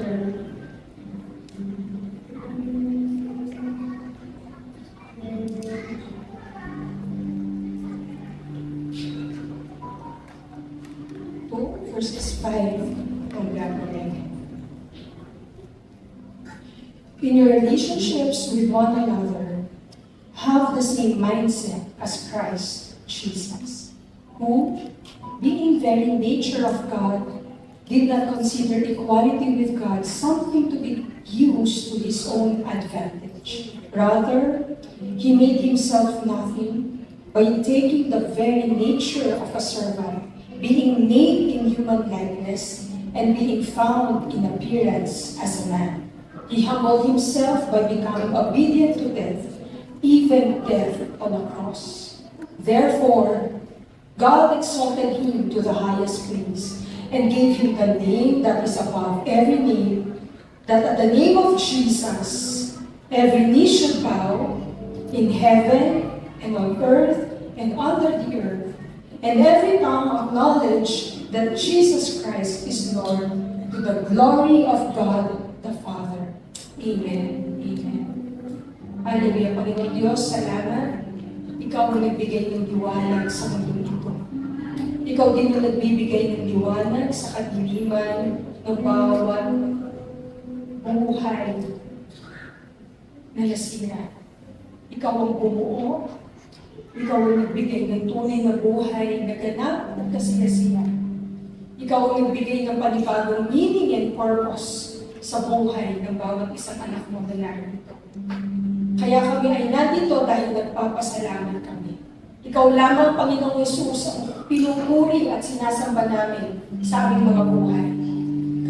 chapter 2, verses 5 hanggang 11. In your relationships with one another, have the same mindset as Christ Jesus, who, being very nature of God, did not consider equality with God something to be used to his own advantage. Rather, he made himself nothing by taking the very nature of a servant, being made in human likeness, and being found in appearance as a man. He humbled himself by becoming obedient to death, even death on a cross. Therefore, God exalted him to the highest place and gave him the name that is above every name, that at the name of Jesus, every knee should bow in heaven and on earth and under the earth, and every tongue acknowledge that Jesus Christ is Lord, to the glory of God the Father. Amen. Amen. Hallelujah. Panginoon Diyos, salamat. Ikaw ang nagbigay ng liwanag sa mundong ito. Ikaw din ang nagbibigay ng liwanag sa kadiliman ng bawat buhay na nasira. Ikaw ang bumuo. Ikaw ang nagbigay ng tunay na buhay na ganap at kasiyasiya. Ikaw ang nagbigay ng panibagong meaning and purpose sa buhay ng bawat isang anak mo na narito. Kaya kami ay nandito dahil nagpapasalamat kami. Ikaw lamang, Panginoong Yesus, ang pinupuri at sinasamba namin sa aming mga buhay.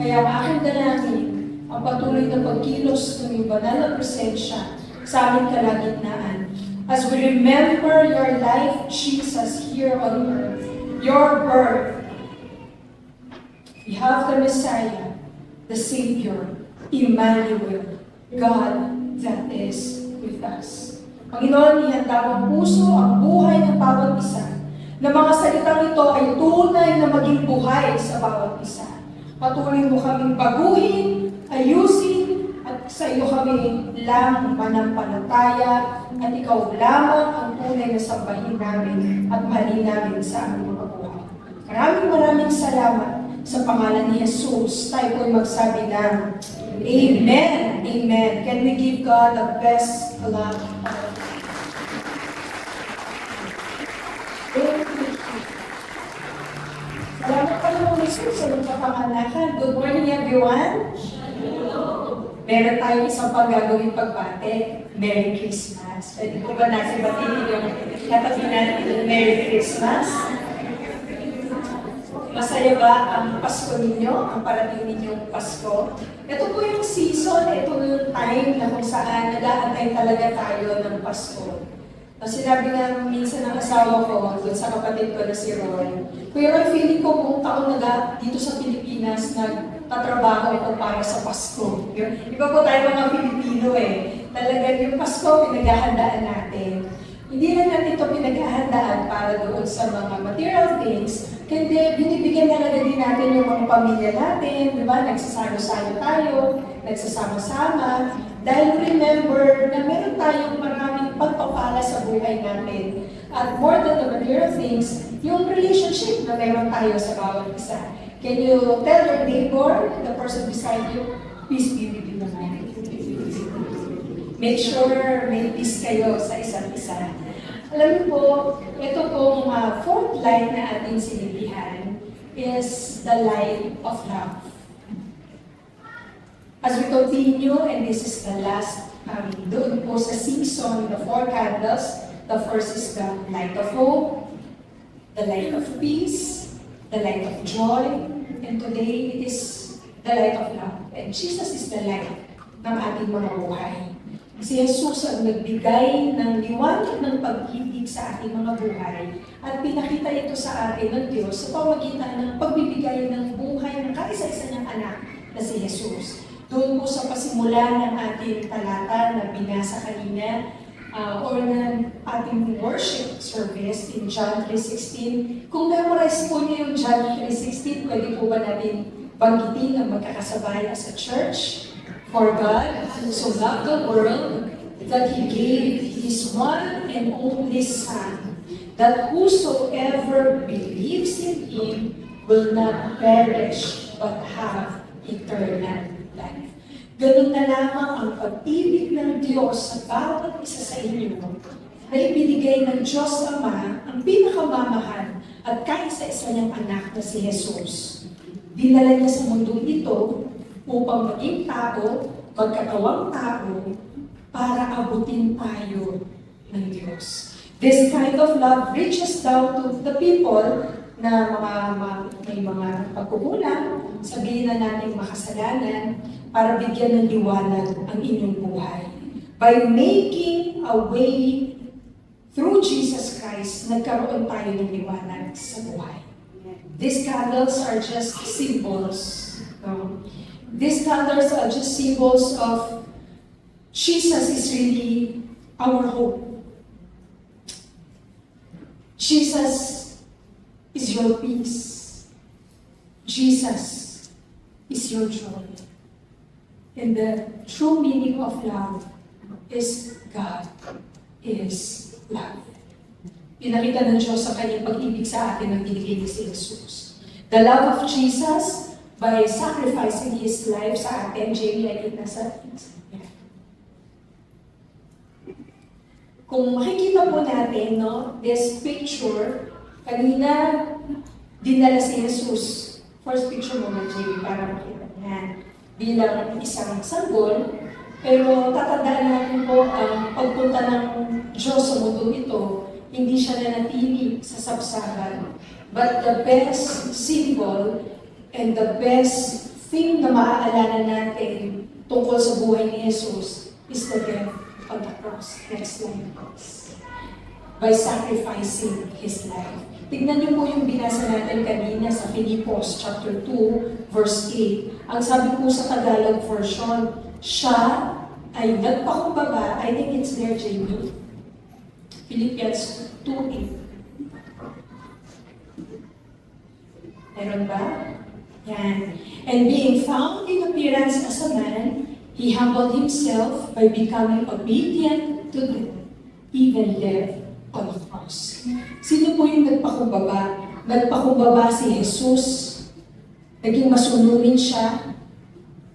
Kaya ang aking dalangin, ang patuloy na pagkilos ng iyong banal na presensya sa aming kalagitnaan. As we remember your life, Jesus, here on earth, your birth, we have the Messiah, the Savior, Emmanuel, God that is with us. Panginoon, ihanda ang puso, ang buhay ng bawat isa, na mga salitang ito ay tunay na maging buhay sa bawat isa. Patuloy mo kaming baguhin, ayusin, at sa iyo kami lang manampalataya, at ikaw lamang ang tunay na sambahin namin at mahalin namin sa aming mga buhay. Maraming salamat. Sa pangalan ni Jesus, tayo po'y magsabi ng Amen. Amen. Can we give God the best clap? Salamat pa naman Jesus sa mga kapanganakan. Good morning everyone. Meron tayong isang paggagawin pagbate. Merry Christmas. Pwede po ba natin batiin yung katabi natin Merry Christmas? Masaya ba ang Pasko ninyo, ang parating ninyong Pasko? Ito po yung season, ito yung time na kung saan nag-aantay talaga tayo ng Pasko. Sinabi nga minsan ng asawa ko, doon sa kapatid ko na si Roy, Kuya Roy, feeling ko buong taon dito sa Pilipinas, nagtatrabaho ito para sa Pasko. Iba po tayo mga Pilipino eh. Talaga yung Pasko, pinaghahandaan natin. Hindi na natin ito pinaghahandaan para doon sa mga material things, kundi binibigyan talaga din natin yung mga pamilya natin, di ba? Nagsasalo-salo tayo, nagsasama-sama, dahil remember na meron tayong maraming pagpapala sa buhay natin. At more than the material things, yung relationship na meron tayo sa bawat isa. Can you tell your neighbor, the person beside you, peace be with you naman. Make sure may peace kayo sa isa't isa. Alam niyo po, ito pong fourth light na ating sinilihan is the light of love. As we continue, and this is the last, doon po sa season, the four candles, the first is the light of hope, the light of peace, the light of joy, and today it is the light of love. And Jesus is the light ng ating mga buhay. Si Jesus ang nagbigay ng liwanag ng pag-ibig sa ating mga buhay at pinakita ito sa atin ng Diyos sa pamagitan ng pagbibigay ng buhay ng kaisa-isa niyang anak na si Jesus. Doon po sa pasimula ng ating talata na binasa kanina or ng ating worship service in John 3:16. Kung memorize po niyo yung John 3:16, pwede po ba natin banggitin ang magkakasabay as a church. For God so loved the world that He gave His one and only Son, that whosoever believes in Him will not perish but have eternal life. Ganun na lamang ang pag-ibig ng Diyos sa bawat isa sa inyo na ibinigay ng Diyos Ama ang pinakamamahal at kaisa-isa niyang anak na si Jesus. Dinala niya sa mundong ito upang maging tao, magkatawang tao, para abutin tayo ng Diyos. This kind of love reaches down to the people na may mga pagkukulang, sabihin na natin makasalanan, para bigyan ng liwanag ang inyong buhay. By making a way through Jesus Christ, nagkaroon tayo ng liwanag sa buhay. These candles are just symbols. These candles are just symbols of Jesus is really our hope. Jesus is your peace. Jesus is your joy. And the true meaning of love is God is love. Pinakita ng Diyos sa kanyang pag-ibig sa atin ang binigay niya si Jesus. The love of Jesus by sacrificing His life sa atin, Jamie, I think nasa kung makikita po natin, no, this picture, kanina, dinala si Jesus. First picture mo na, Jamie, para makita niya. Bilang isang sanggol, pero tatandaan natin po ang pagpunta ng Diyos sa mundo ito, hindi siya nanatili sa sabsaban. But the best symbol and the best thing na maaalala natin tungkol sa buhay ni Jesus is the death on the cross. Next slide, please. By sacrificing His life. Tignan niyo po yung binasa natin kanina sa Filipos chapter 2, verse 8. Ang sabi po sa Tagalog version, siya ay nagpakumbaba. I think it's there, Jamie. Philippians 2:8. Meron ba? Yan. And being found in appearance as a man, He humbled Himself by becoming obedient to death, even death on the cross. Sino po yung nagpakumbaba? Nagpakumbaba si Jesus. Naging masunurin siya.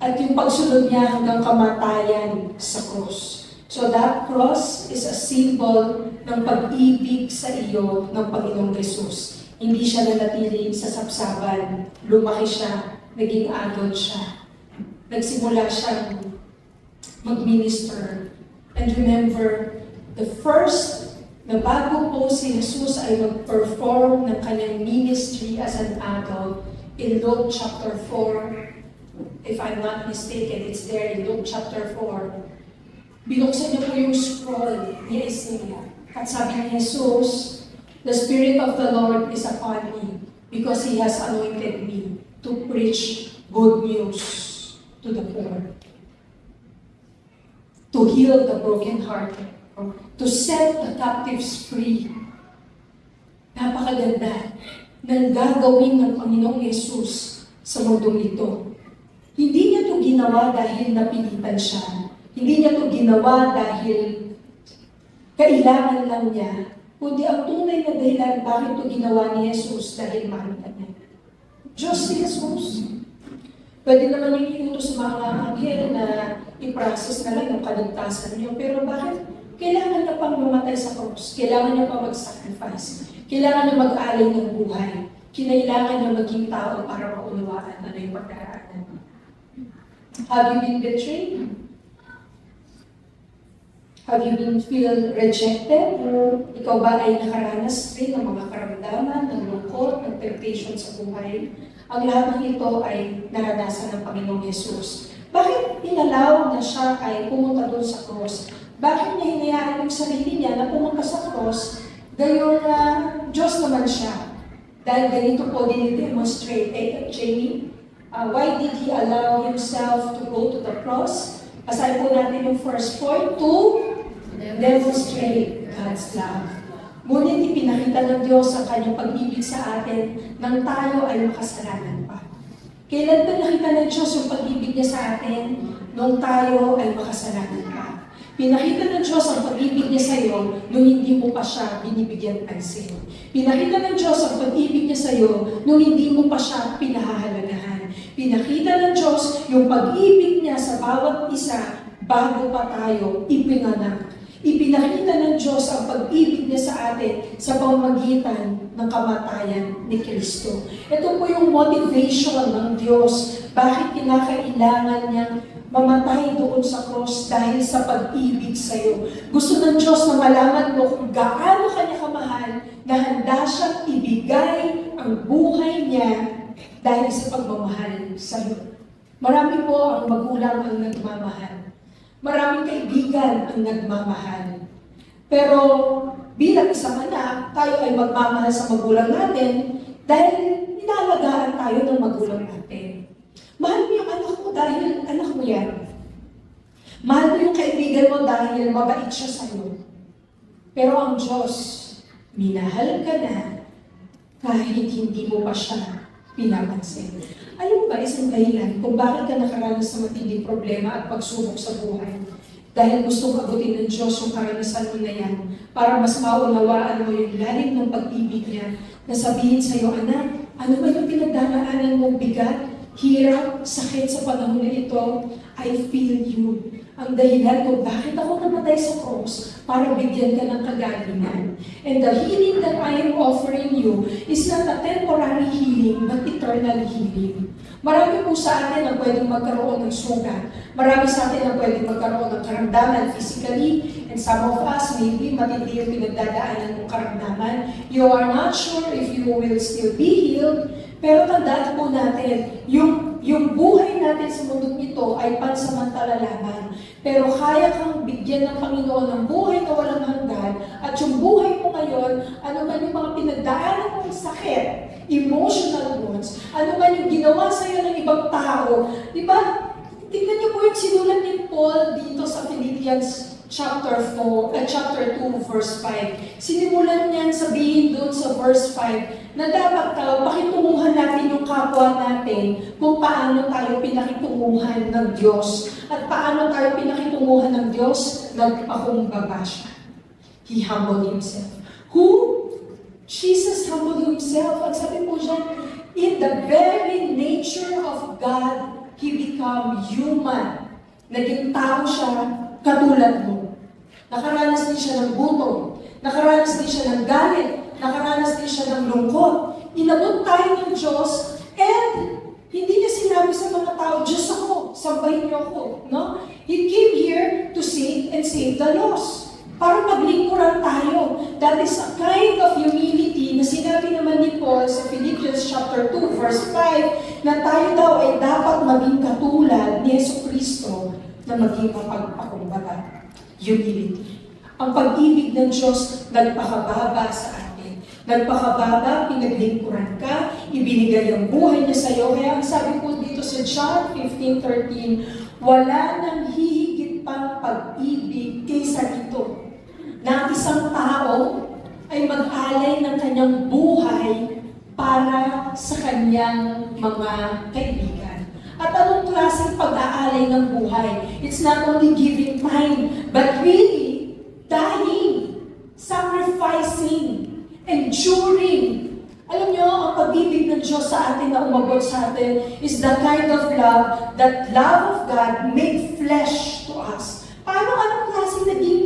At yung pagsunod niya hanggang kamatayan sa cross. So that cross is a symbol ng pag-ibig sa iyo ng Panginoong Jesus. Hindi siya nanatili sa sabsaban. Lumaki siya. Naging adult siya. Nagsimula siyang mag-minister. And remember, the first na bago po si Jesus ay mag-perform ng kanyang ministry as an adult in Luke chapter 4, if I'm not mistaken, it's there in Luke chapter 4. Binuksan niyo po yung scroll ni Isaiah. At sabi ni Jesus, the Spirit of the Lord is upon me because He has anointed me to preach good news to the poor, to heal the brokenhearted, to set the captives free. Napakaganda ng gagawin ng Panginoong Yesus sa mundong ito. Hindi niya ito ginawa dahil napilitan siya. Hindi niya ito ginawa dahil kailangan lang niya. Kundi ang tunay na dahilan bakit ito ginawa ni Jesus dahil mahal ka niya. Diyos si Jesus. Pwede naman yung iutos sa mga anghel na i-process na lang yung kaligtasan niyo. Pero bakit? Kailangan niya pang mamatay sa cross. Kailangan niya pang mag-sacrifice. Kailangan niya mag-alay ng buhay. Kailangan niya maging tao para maunawaan ano yung pagkaraanan. Have you been betrayed? Have you been feel rejected? Ikaw ba ay nakaranas rin ng mga karamdaman, ng lungkot, ng temptation sa buhay? Ang lahat ng ito ay naranasan ng Panginoong Yesus. Bakit inalaw na siya ay pumunta doon sa cross? Bakit niya hinayaan yung sarili niya na pumunta sa cross? Gayon na Diyos naman siya. Dahil ganito po din i-demonstrate. Jamie, why did He allow Himself to go to the cross? Basahin po natin yung first point, to demonstrate God's love. Ngunit ipinakita ng Diyos ang kanyang pag-ibig sa atin nang tayo ay makasalanan pa. Kailan ba nakita ng Diyos yung pag-ibig niya sa atin? Nung tayo ay makasalanan pa. Pinakita ng Diyos ang pag-ibig niya sa iyo nung hindi mo pa siya binibigyan pansin. Pinakita ng Diyos ang pag-ibig niya sa iyo nung hindi mo pa siya pinahahalagahan. Pinakita ng Diyos yung pag-ibig niya sa bawat isa bago pa tayo ipinganak. Ipinakita ng Diyos ang pag-ibig niya sa atin sa pamamagitan ng kamatayan ni Kristo. Ito po yung motivation ng Diyos. Bakit kinakailangan niyang mamatay doon sa cross dahil sa pag-ibig sa iyo. Gusto ng Diyos na malaman mo kung gaano kanya kamahal na handa siyang ibigay ang buhay niya dahil sa pagmamahal sa iyo. Marami po ang magulang ang nagmamahal. Maraming kaibigan ang nagmamahal. Pero bilang isang anak, tayo ay magmamahal sa magulang natin dahil inaalagaan tayo ng magulang natin. Mahal mo yung anak mo dahil anak mo yan. Mahal mo yung kaibigan mo dahil mabait siya sa'yo. Pero ang Diyos, minahal ka na kahit hindi mo pa siya pinapansin. Alam mo ba isang dahilan kung bakit ka nakaranas sa matinding problema at pagsubok sa buhay? Dahil gustong abutin ng Diyos yung karanasan mo na yan para mas maunawaan mo yung lalim ng pag-ibig niya na sabihin sa'yo, anak, ano ba yung pinagdadaanan mong bigat? Hirap, sakit sa panahon na ito, I feel you. Ang dahilan kung bakit ako namatay sa cross para bigyan ka ng kagalingan. And the healing that I am offering you is not a temporary healing, but eternal healing. Marami po sa atin ang pwedeng magkaroon ng sugat. Marami sa atin ang pwedeng magkaroon ng karamdaman physically, and some of us maybe matindi yung pinagdadaanan ng karamdaman. You are not sure if you will still be healed, pero tandaan po natin, yung buhay natin sa mundong ito ay pansamantala lamang. Pero kaya kang bigyan ng Panginoon ng buhay na walang hanggan, at yung buhay mo ngayon, ano man yung mga pinagdaanan mong sakit, emotional wounds, ano man yung ginawa sa'yo ng ibang tao, di ba? Tingnan niyo po yung sinulat ni Paul dito sa Philippians chapter 2, verse 5. Sinimulan niyan sabihin doon sa verse 5 na dapat pakitunguhan natin yung kapwa natin kung paano tayo pinakitunguhan ng Diyos. At paano tayo pinakitunguhan ng Diyos? Nagpakumbaba siya. He humbled himself. Who? Jesus humbled himself. At sabi po dyan, in the very nature of God, He became human. Naging tao siya katulad mo. Nakaranas din siya ng gutom. Nakaranas din siya ng galit. Nakaranas din siya ng lungkot. Inabot tayo ng Diyos, and hindi niya sinabi sa mga tao, Diyos ako, sambahin niyo ako. No? He came here to save and save the lost. Para maglingkuran tayo. That is a kind of humility na sinabi naman ni Paul sa Philippians chapter 2, verse 5, na tayo daw ay dapat maging katulad ni Jesucristo na maging mapagpakumbaba. Humility. Ang pag-ibig ng Diyos nagpakababa sa atin. Nagpakababa, pinaglingkuran ka, ibinigay ang buhay niya sa iyo. Kaya ang sabi po dito sa John 15:13, wala nang hihigit pang pag-ibig kaysa ito, na isang tao ay mag-alay ng kanyang buhay para sa kanyang mga kaibigan. At anong klaseng pag-aalay ng buhay? It's not only giving time, but really dying, sacrificing, enduring. Alam nyo, ang pag-ibig ng Diyos sa atin na umabot sa atin is the kind of love that love of God made flesh to us. Paano anong klaseng naging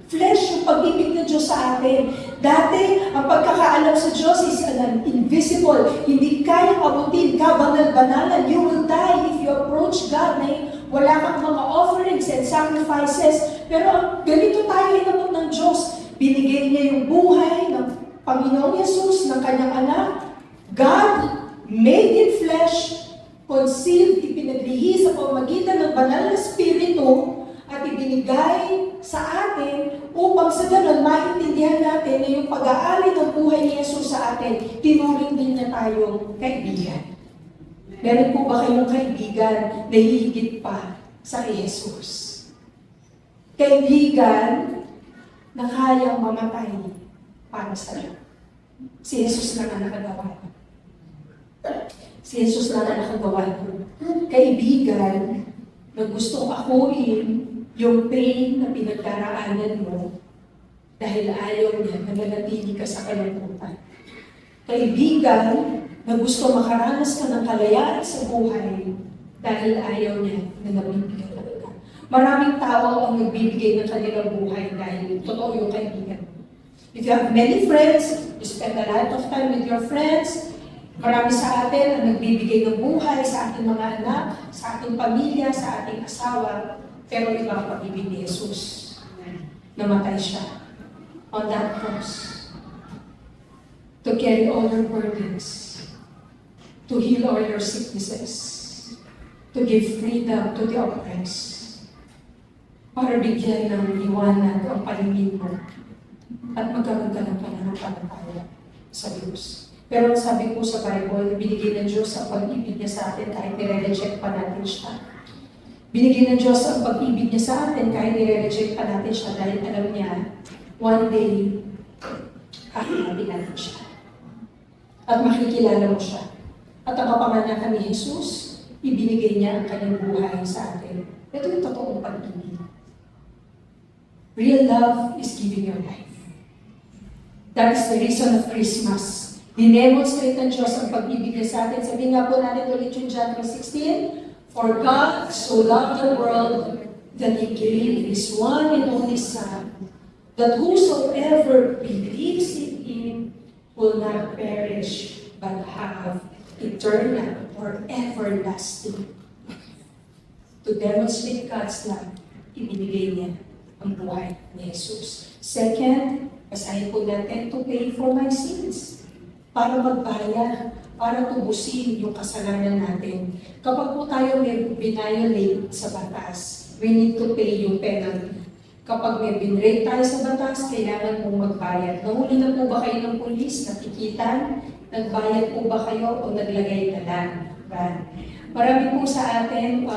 flesh yung pag-ibig ng Diyos sa atin? Dati, ang pagkakaalam sa Diyos is invisible. Hindi kayang abutin, kabanal-banalan. You will die if you approach God na wala kang mga offerings and sacrifices. Pero ganito tayo inabot ng Diyos. Binigay niya yung buhay ng Panginoong Yesus, ng kanyang anak. God made in flesh, conceived, ipinaglihi sa pamamagitan ng banal na Espiritu, at ibinigay sa atin upang sa ganun maintindihan natin na yung pag-aali ng buhay ni Jesus sa atin, tinuring din niya tayong kaibigan. Meron po ba kayong kaibigan na hihigit pa sa Jesus? Kaibigan na kayang mamatay para sa iyo. Si Jesus lang ang nakagawa. Si Jesus lang ang nakagawa ko. Kaibigan, na gustong akuin yung pain na pinagdaraanan mo dahil ayaw niya na nanatili ka sa kalungkutan. Kaibigan, na gusto makaranas ka ng kalayaan sa buhay dahil ayaw niya na nabibigyan ka. Maraming tao ang nagbibigay ng kanilang buhay dahil totoo yung kaibigan. If you have many friends, you spend a lot of time with your friends, marami sa atin ang nagbibigay ng buhay sa ating mga anak, sa ating pamilya, sa ating asawa, pero iba ang pag-ibig ni Jesus. Namatay siya on that cross to carry all your burdens, to heal all your sicknesses, to give freedom to the oppressed, para bigyan ng liwanag ang paningin mo at magkaroon ka ng pananampalataya sa Diyos. Pero sabi ko sa Bible, binigay ng Diyos ang pag-ibig niya sa atin kahit nire-reject pa natin siya. Binigay ng Diyos ang pag-ibig niya sa atin kahit nire-reject pa natin siya dahil alam niya, one day, kahanapin natin siya. At makikilala mo siya. At ang kapanganakan ni Jesus, ibinigay niya ang kanyang buhay sa atin. Ito yung totoong pag-ibig. Real love is giving your life. That is the reason of Christmas. Dinemonstrate ng Diyos ang pag-ibig niya sa atin. Sabihin nga po natin ulit yung John 3:16, For God so loved the world that He gave His one and only Son, that whosoever believes in Him will not perish, but have eternal or everlasting. To demonstrate God's love, ibinigay niya ang buhay ni Jesus. Second, basahin po natin, to pay for my sins. Para magbayad, para tubusin yung kasalanan natin. Kapag po tayo may binayolate sa batas, we need to pay yung penalty. Kapag may binrate tayo sa batas, kailangan mong magbayad. Nahuli na po ba kayo ng pulis? Nakikitan? Nagbayad po ba kayo o naglagay na lang? Marami po sa atin,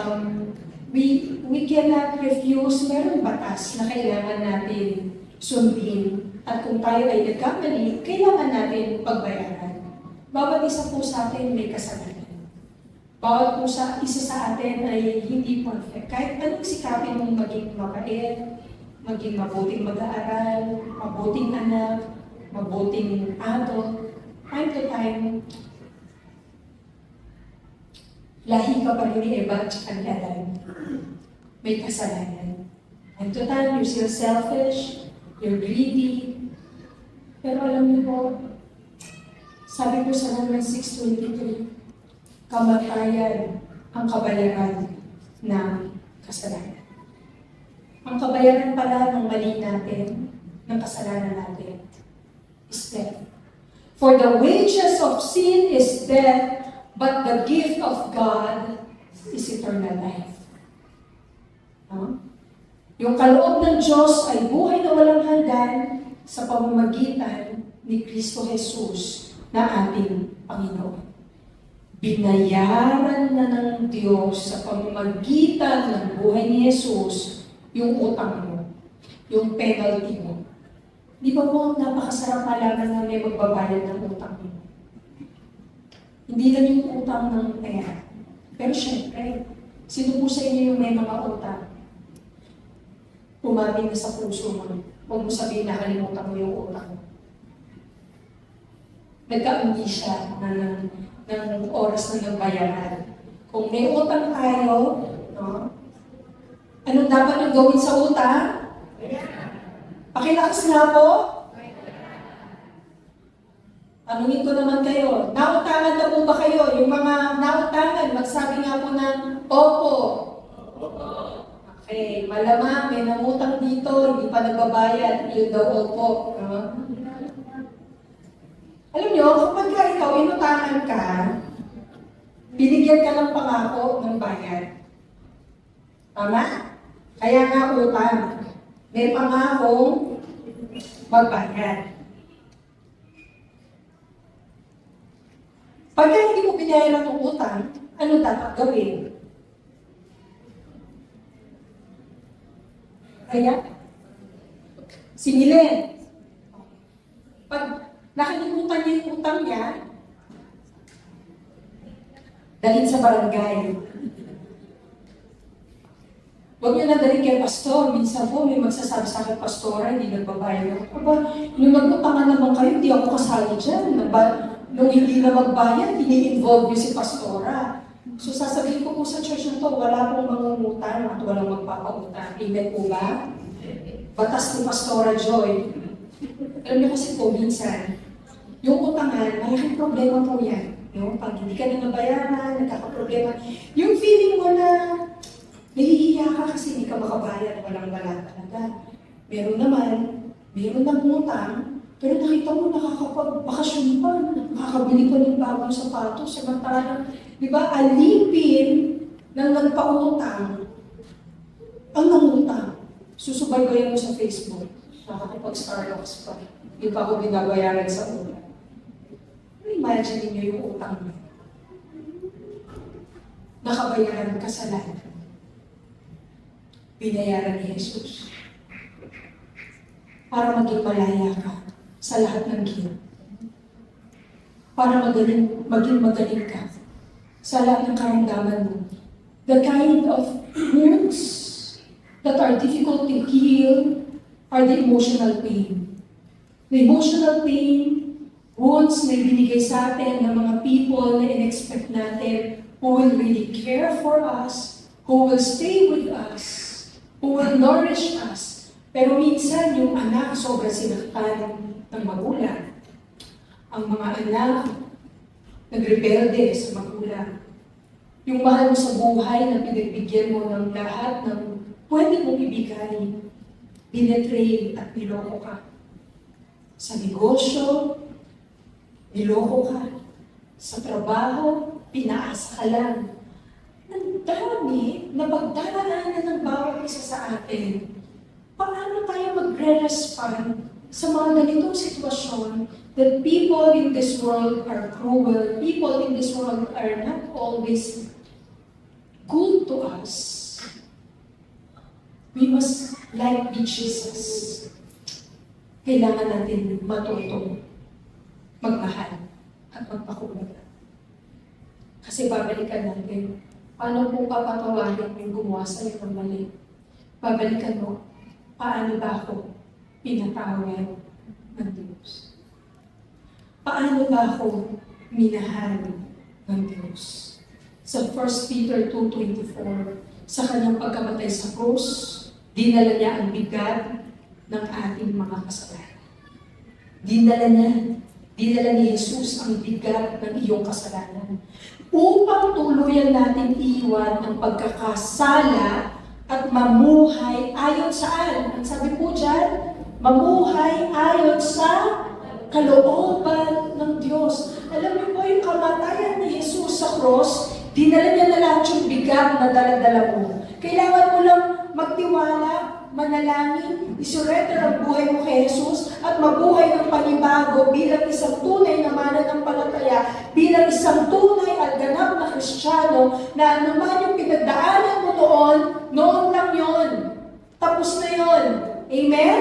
we cannot refuse, meron batas na kailangan natin sundin. At kung tayo ay nagkamali, kailangan natin pagbayaran. Bawat isa po sa atin may kasalanan. Bawat po isa sa atin ay hindi perfect. Kahit anong sikapin mong maging mabait, maging mabuting mag-aaral, mabuting anak, mabuting adult, time to time, lahi ka pa rin ni Eva at saka ni Adan. May kasalanan. And to time, you're still selfish, you're greedy. Pero alam niyo po, sabi ko sa Romans 6:23, kamatayan ang kabayaran ng kasalanan. Ang kabayaran pala ng mali natin, ng kasalanan natin, is death. For the wages of sin is death, but the gift of God is eternal life. Yung kaloob ng Diyos ay buhay na walang hanggan sa pamamagitan ni Kristo Jesus na ating Panginoon. Binayaran na ng Diyos sa pamamagitan ng buhay ni Jesus yung utang mo, yung penalty mo. Di ba po napakasarap malaman na may magbabayad ng utang mo? Hindi lang yung utang ng pera. Pero syempre, sino po sa inyo yung may mga utang? Pumating na sa puso mo. Huwag mo sabihin na kalimutan mo yung utang mo. Nagkaungi siya ng oras na nagbayaran. Kung may utang tayo, no? Anong dapat nang gawin sa utang? Pakilakas nga po. Tanungin ko naman kayo, nautangan na po ba kayo? Yung mga nautangan, magsabi nga po ng opo. Okay, malamang may nangutang dito, hindi pa nagbabayad, yun daw opo. Alam nyo, kapag ikaw inutangan ka, binigyan ka ng pangako ng bayad. Tama? Kaya nga utang. May pangakong magbayad. Pagka hindi mo binayaran ng utang, ano dapat gawin? Kaya, singilin. Pag nakalimutan niya yung utang niya, Dalhin sa barangay. Huwag niyo na dalhin kay pastor. Minsan po may magsasabi sa akin, pastora, hindi nagbabayad. Aba, nung nagpatangan naman kayo, hindi ako kasali dyan. Nung hindi na magbayad, ini-involve niyo si pastora. So sasabihin ko po sa church na to, wala pong mangungutang at walang magpapautang. Amen po ba? Batas ni Pastora Joy. Alam niyo kasi po, minsan, yung utangan, malaking problema po yan. No? Pag hindi ka na nabayaran, nagkakaproblema. Yung feeling mo na nahihiya ka kasi hindi ka makabayad, walang-wala talaga. Meron ng utang, pero nakita mo nakakapag-bakasyon pa, nakakabili pa ng bagong sapatos, samantalang, di ba, alipin ng nagpautang ang nangutang. Susubaybayan mo sa Facebook, nakakapag-Starbucks pa. Hindi pa ako binabayaran sa utang. Imagine niyo yung utang mo. Nakabayaran ka sa lahat. Binayaran ni Jesus. Para maging malaya ka sa lahat ng guilt. Para maging magaling ka sa lahat ng karamdaman mo. The kind of wounds that are difficult to heal are the emotional pain. The emotional pain, wounds na ibinigay sa atin ng mga people na in-expect natin who will really care for us, who will stay with us, who will nourish us. Pero minsan yung anak sobrang sinaktan ng magulang. Ang mga anak nagrebelde sa magulang. Yung mahal mo sa buhay na pinagbigyan mo ng lahat ng pwede mong ibigay, binetray at niloko ka. Sa negosyo, niloko ka. Sa trabaho, pinaasa ka lang. Ang dami na pagdaraanan ng bawat isa sa atin. Paano tayo magre-respond sa mga ganitong sitwasyon that people in this world are cruel, people in this world are not always good to us. We must like Jesus. Kailangan natin matuto, magmahal, at magpakumbaba. Kasi babalikan natin, paano po papatawarin yung gumawa sa'yo ng mali? Babalikan mo, paano ba ako pinatawad ng Diyos? Paano ba ako minahal ng Diyos? Sa 1 Peter 2:24, sa kanyang pagkamatay sa krus, dinala niya ang bigat ng ating mga kasalanan. Dinala ni Jesus ang bigat ng iyong kasalanan. Upang tuluyan natin iwan ang pagkakasala at mamuhay ayon saan? Ang sabi po dyan, mamuhay ayon sa kalooban ng Diyos. Alam niyo po, yung kamatayan ni Jesus sa cross, dinala niya na lahat yung bigat na dala-dala mo. Kailangan mo lang magtiwala, manalangin, isurrender ang buhay mo kay Jesus at mabuhay ng panibago bilang isang tunay na mananampalataya, bilang isang tunay at ganap na Kristiyano na anuman yung pinagdaanan mo noon lang yon. Tapos na yon. Amen?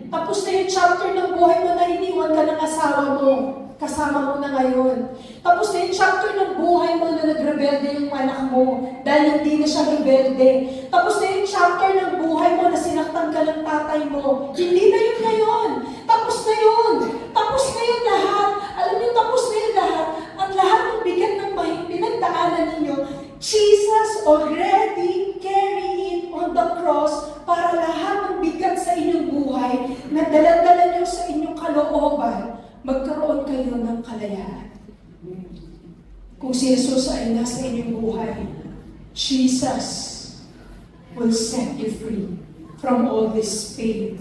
Tapos na yung chapter ng buhay mo na iniwan ka ng asawa mo. Kasama mo na ngayon. Tapos na yung chapter ng buhay mo na nagrebelde yung anak mo dahil hindi na siya rebelde. Tapos na yung chapter ng buhay mo na sinaktan ka ng tatay mo. Hindi na yun ngayon. Tapos na yun. Tapos na yun lahat. Alam niyo, tapos na yun lahat. Ang lahat ng bigat ng pinagdaanan ninyo, Jesus already carried it on the cross para lahat ng bigat sa inyong buhay na dala-dala niyo sa inyong kalooban, magkaroon kayo ng kalayaan. Kung si Jesus ay nasa inyong buhay, Jesus will set you free from all this pain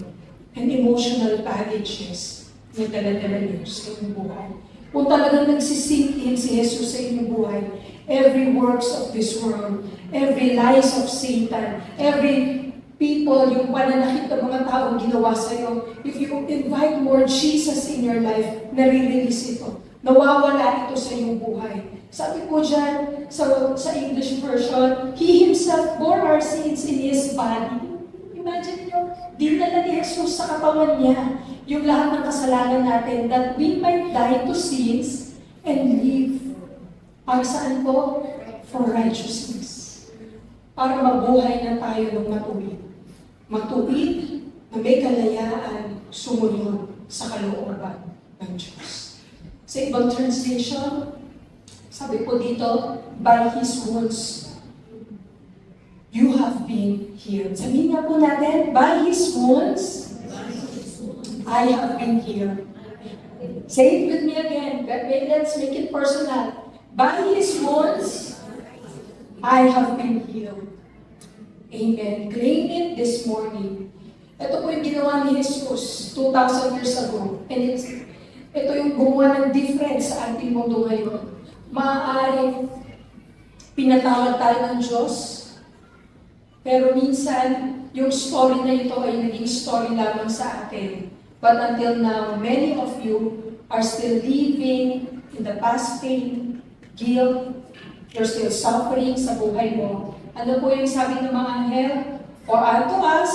and emotional baggages na dala-dala niyo sa inyong buhay. Kung talagang nagsisink in si Jesus sa inyong buhay, every works of this world, every lies of Satan, every people, yung pananakit ng mga taong ginawa sa'yo, if you invite more Jesus in your life, nare-release ito. Nawawala ito sa iyong buhay. Sabi po dyan, sa English version, He Himself bore our sins in His body. Imagine nyo, dinala ni Jesus sa katawan niya yung lahat ng kasalanan natin that we might die to sins and live Para saan po? For righteousness. Para mabuhay na tayo ng matuwid. Matuwid na may kalayaan sumunod sa kalooban ng Diyos. Sa ibang translation, sabi po dito, by His wounds, you have been healed. Sabihin nga po natin, by His wounds, I have been healed. Say it with me again. Let's make it personal. By His wounds, I have been healed. Amen. Claim it this morning. Ito po yung ginawa ni Jesus 2,000 years ago. And ito yung gumawa ng difference sa ating mundo ngayon. Maaaring pinatawad tayo ng Diyos, pero minsan, yung story na ito ay naging story lamang sa atin. But until now, many of you are still living in the past pain, guilt, you're still suffering sa buhay mo. Ano po yung sabi ng mga anghel? For unto us,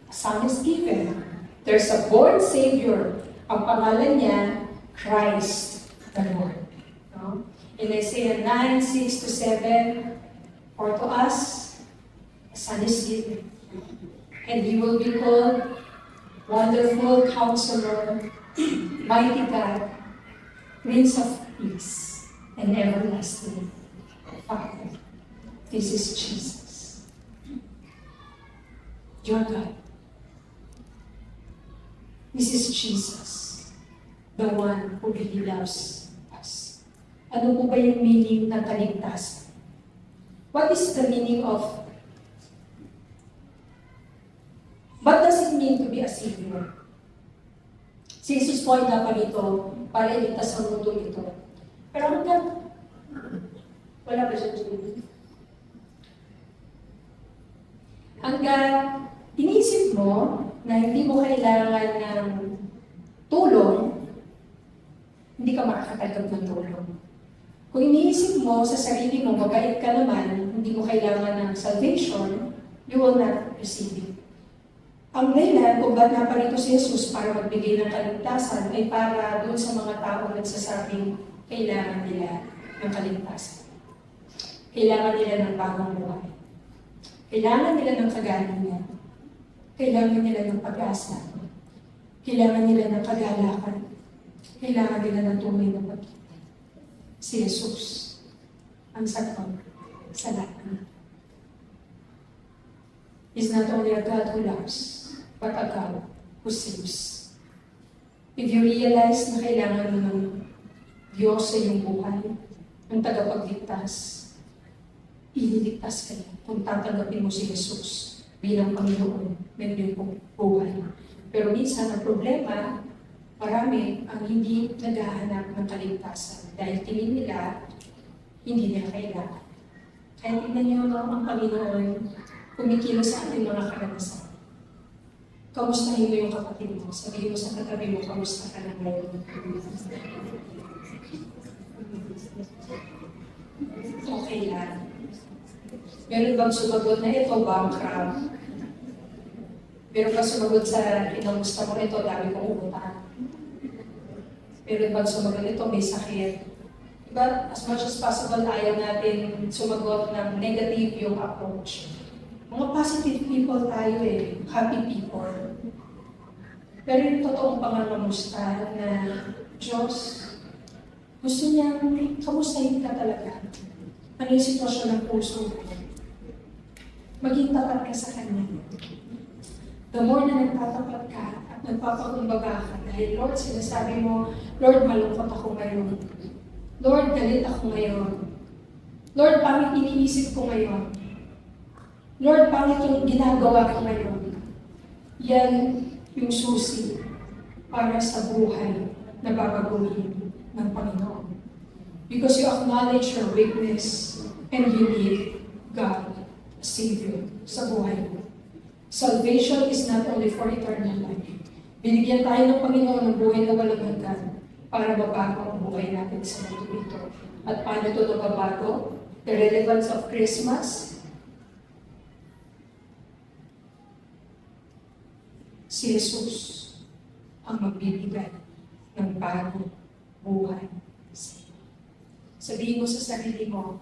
a son is given. There's a born Savior. Ang pangalan niya, Christ the Lord. No? In Isaiah 9, 6-7, for to us, a son is given. And He will be called Wonderful Counselor, Mighty God, Prince of Peace, and Everlasting Father. This is Jesus. Your God. This is Jesus, the one who really loves us. Ano po ba yung meaning ng kaligtasan? What is the meaning of what does it mean to be a Savior? Si Jesus po ay naparito para iligtas ang mundo ito. Pero hanggang wala ba siya dyan? Hanggang inisip mo na hindi mo kailangan ng tulong, hindi ka makakatanggap ng tulong. Kung iniisip mo sa sarili mo, mabait ka naman, hindi mo kailangan ng salvation, you will not receive it. Ang dahilan kung ba't naparito si Jesus para magbigay ng kaligtasan ay para doon sa mga taong nagsasabing kailangan nila ng kaligtasan. Kailangan nila ng bagong buhay. Kailangan nila ng kagalingan. Kailangan nila ng pag-asa. Kailangan nila ng kagalakan. Kailangan nila ng tunay na pagkita. Si Jesus ang sagot sa lahat. Is not only a God who loves, but a God who saves. If you realize na kailangan mo ng Diyos sa iyong buhay, ng tagapagligtas, ililigtas ka niya kung tatanggapin mo si Jesus bilang Panginoon ng iyong buhay. Pero minsan ang problema, marami ang hindi naghahanap ng kaligtasan dahil tingin nila hindi nila kailangan. Kaya tingnan niyo ang Panginoon kumikilos sa ating mga karanasan. Kamustahin mo yung kapatid mo. Sabihin mo sa katabi mo, kamusta ka na ngayon? Okay lang. Meron bang sumagot na ito, bankrupt? Meron bang sumagot sa kinamusta mo ito, dami kong utang? Meron bang sumagot ito, may sakit? But as much as possible, ayaw natin sumagot ng negative yung approach. Mga positive people tayo happy people. Pero yung totoong pangangamusta na Diyos, gusto niyang kamustahin ka talaga. Ano yung sitwasyon ng puso mo? Maging tapat ka sa Kanya. The more na nagtatapat ka at nagpapakumbaga ka, dahil Lord, sinasabi mo, Lord, malungkot ako ngayon. Lord, galit ako ngayon. Lord, pangit iniisip ko ngayon. Lord, pangit yung ginagawa ko ngayon. Yan yung susi para sa buhay na babaguhin ng Panginoon. Because you acknowledge your weakness and you need God, a Savior, sa buhay mo. Salvation is not only for eternal life. Binigyan tayo ng Panginoon ng buhay na walang hanggan para mabago ang buhay natin sa mundo ito. At paano ito nababago? The relevance of Christmas. Si Jesus ang magbibigay ng bagong buhay sa iyo. Sabihin mo sa sarili mo,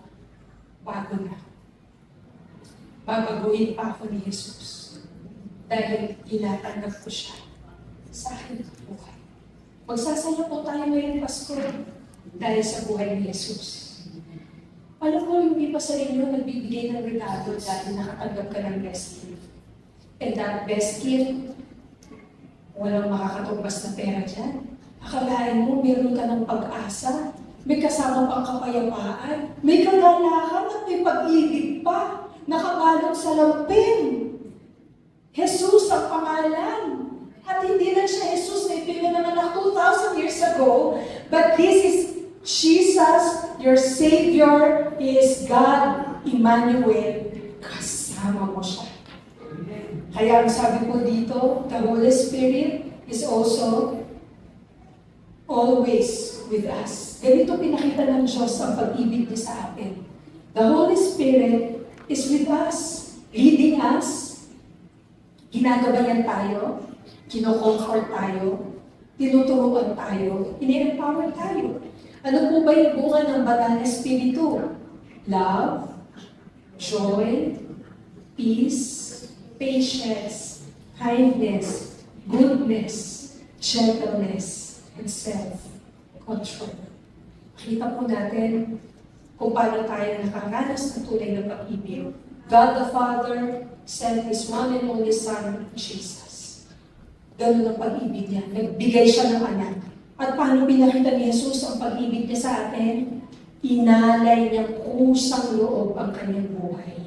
bago na. Babaguhin pa ako ni Jesus. Dahil tinatanggap ko siya sa aking buhay. Magsasaya po tayo ngayong Pasko dahil sa buhay ni Jesus. Alam mo, yung iba sa inyo nagbibigay ng regalo dahil nakatanggap ka ng best gift. And that best gift, walang makakatumbas na pera dyan. Akalain mo, meron ka ng pag-asa, may kasama pang kapayapaan, may kagalakan at may pag-ibig pa, nakabalot sa lampin. Jesus ang pangalan. At hindi lang siya Jesus na ipinanganak 2,000 years ago, but this is Jesus, your Savior, is God, Emmanuel. Kasama mo siya. Kaya ang sabi ko dito, the Holy Spirit is also always with us. Ganito pinakita ng Diyos ang pag-ibig niya sa atin. The Holy Spirit is with us, leading us, ginagabayan tayo, kino-comfort tayo, tinuturuan tayo, ini-empower tayo. Ano po ba yung bunga ng banal na espiritu? Love, joy, peace, patience, kindness, goodness, gentleness, and self-control. Makita po natin kung paano tayo nakaranas ng tunay ng pag-ibig. God the Father sent His one and only Son, Jesus. Ganun ang pag-ibig niya. Nagbigay siya ng anak. At paano pinakita ni Jesus ang pag-ibig niya sa atin? Inalay niyang kusang loob ang kanyang buhay.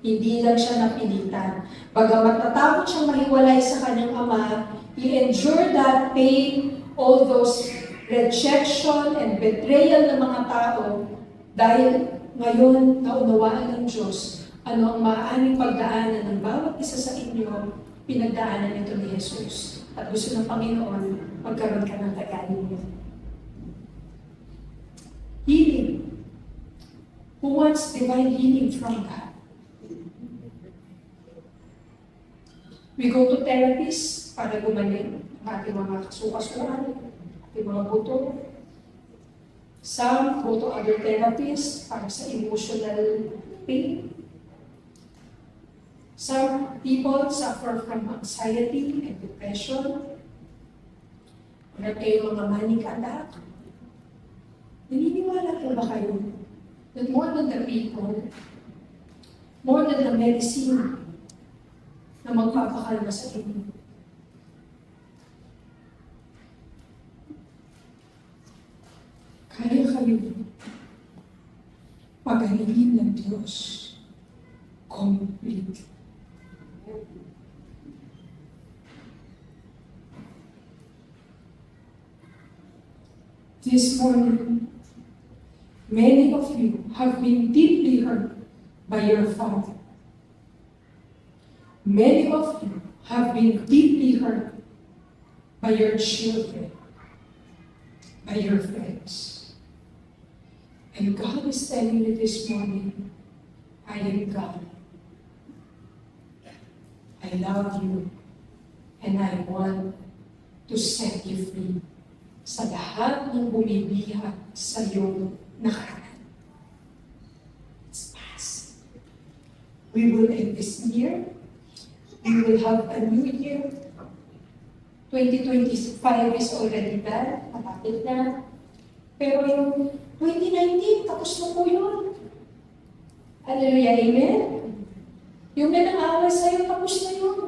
Hindi lang siya napilitan. Bagamat natakot siyang mahiwalay sa kanyang ama, He endured that pain, all those rejection and betrayal ng mga tao, dahil ngayon naunawaan ng Diyos ano ang maaaring pagdaanan ng bawat isa sa inyo, pinagdaanan nito ni Jesus. At gusto ng Panginoon, magkaroon ka ng kagaling niyo. Healing. Who wants divine healing from God? We go to therapists para gumaling ang ating mga kasukasuan, ating mga buto. Some go to other therapists para sa emotional pain. Some people suffer from anxiety and depression. Meron kayo mga manic attack. Naniniwala po ba kayo that more than the people, more than the medicine na magpapakalma sa inyo, kaya kayo pagalingin ng Diyos complete. This morning, many of you have been deeply hurt by your father. Many of you have been deeply hurt by your children, by your friends. And God is telling you this morning, I am God. I love you, and I want to set you free sa lahat ng bumibihag sa iyong nakaraan. It's past. We will end this year. We will have a new year. 2025 is already done. Malapit na. Pero yung 2019, tapos na po yun. Hallelujah, amen? Yung may nang-away sa'yo, tapos na yun.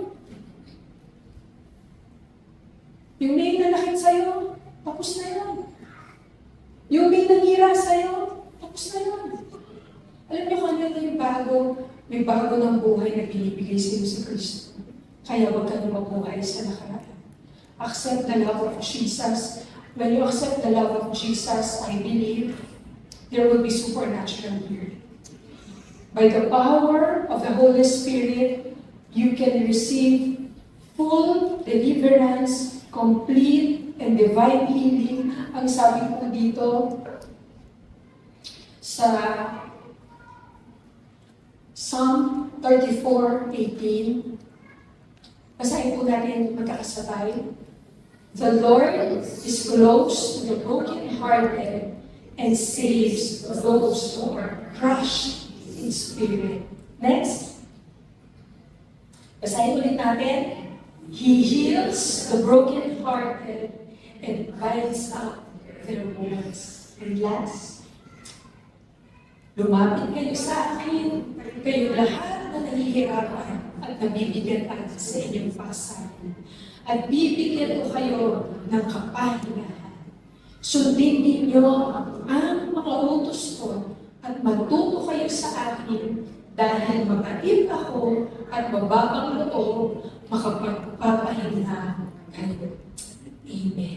Yung may nanakit sa'yo, tapos na yun. Yung may nangira sa'yo, tapos na yun. Alam niyo kung ano yung bago, may bago ng buhay na binibigay sa'yo si Kristo. Kaya huwag ka na mabuhay sa nakaraan. Accept the love of Jesus. When you accept the love of Jesus, I believe there will be supernatural healing. By the power of the Holy Spirit, you can receive full deliverance, complete and divine healing. Ang sabi po dito sa Psalm 34:18, basahin po natin magkakasabay. The Lord is close to the brokenhearted and saves those who are crushed in spirit. Next. Basahin ulit natin. He heals the brokenhearted and binds up their wounds. And last, lumapit kayo sa akin, kayo lahat na nahihirapan at nabibigatan sa inyong pasanin. At bibigyan ko kayo ng kapahingahan. Sundin ninyo ang mga utos ko at matuto kayo sa akin dahil mabait ako at mababang loob makapagpapahinga kayo. Amen.